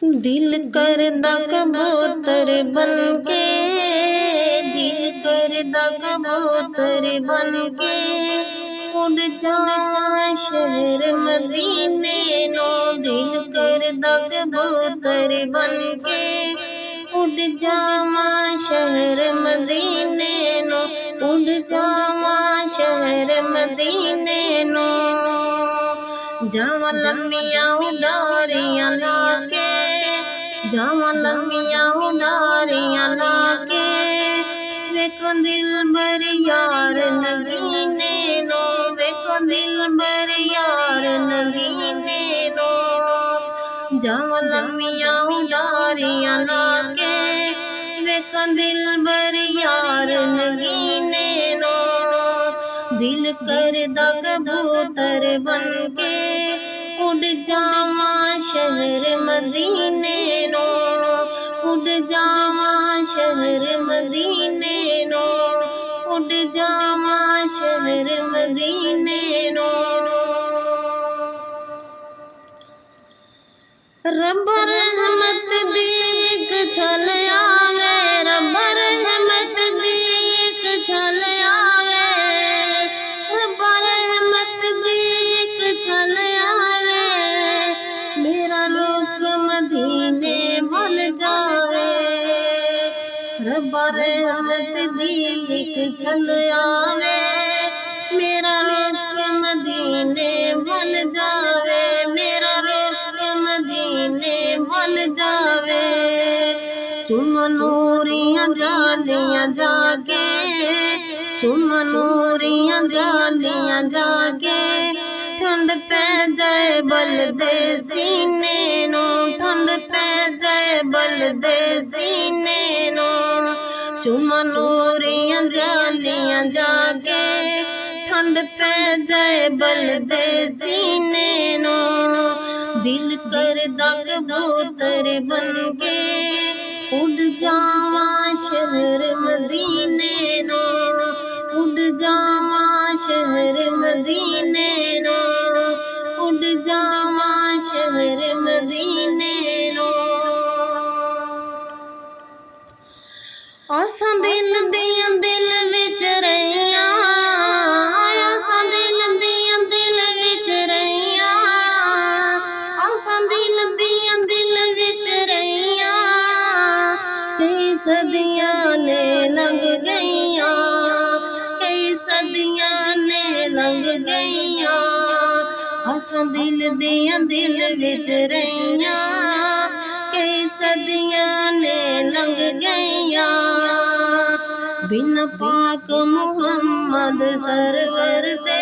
दिल करदा कबूतर बनके, दिल करदा कबूतर बनके उड़ जावां शहर मदीने नो। दिल करदा कबूतर बनके उड़ जावां शहर मदीने नो, उड़ जावां शहर मदीने नो। जावां लम्मियां उडारियां लाके, जावां लम्मियां उडारियां लाके वेखो दिलबर यार नगीने नो, वेखो दिलबर यार नगीने नो। जावां लम्मियां उडारियां लाके वेखो दिलबर यार नगीने नो। दिल करदा कबूतर बनके उड़ जावां शहर मदीने नो, उड़ जावां शहर मदीने नो, उड़ जावां शहर मदीने नो। रब रहमत दी एक झल आवे, रब रहमत दी एक झल आवे, रब रहमत दी एक झल आवे मेरा रुख मदीने वल जावे। रब रहमत दी एक झल आवे मेरा रुख मदीने वल जावे, मेरा रुख मदीने वल जावे। चुम नूरियां जालियां जागे, चुम नूरियां जालियां जागे ठंड पै जाए बल दे सीने नो, ठंड पै जाए बल दे सीने नो। चुम नूरियां जालियां जागे ठंड पै जाए बल दे सीने नो। दिल करदा कबूतर बनके उड़ जावां शहर मदीने नो, उड़ जावां शहर मदीने नो, उड़ जावां शहर मदीने नो। आसां दिल दियां दिल विच रहियां, आसां दिल दियां दिल विच रहियां, आसां दिल दियां दिल विच रहियां। कई सदियां ने लंघ गईयां, कई सदियां ने लंघ गईयां। आसां दिल दियां दिल विच रहियां, कई सदियां ने लंघ गईयां। बिन पाक मुहम्मद सरवर दे,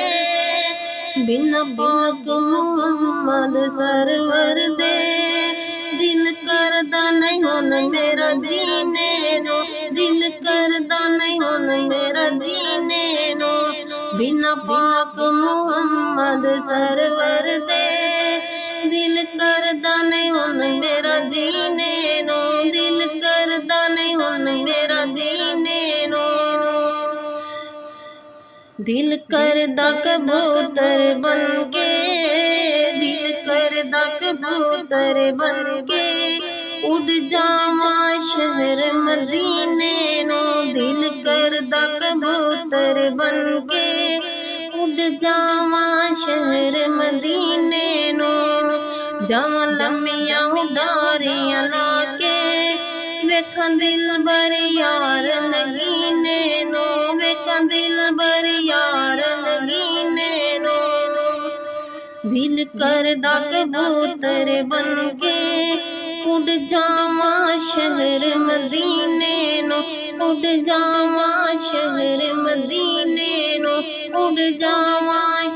बिन पाक मुहम्मद सरवर दे दिल करदा नहीं हुन मेरा जीने नो, दिल करदा नहीं हुन मेरा जीने नो। बिन पाक मुहम्मद सरवर दे दिल करदा नहीं हुन मेरा जीने नो, दिल करदा नहीं हुन मेरा जीने नो। दिल करदा कबूतर बनके, दिल करदा कबूतर बनके उड़ जावां शहर मदीने नो। दिल करदा कबूतर बनके उड़ जावां शहर मदीने नो। जावां लम्मियां उडारियां लाके वेखां दिलबर यार नगीने नो, वेखां दिलबर यार नगीने नो। दिल करदा कबूतर बनके उड़ जावां शहर मदीने नो, उड़ जावां शहर मदीने नो, उड़ जावां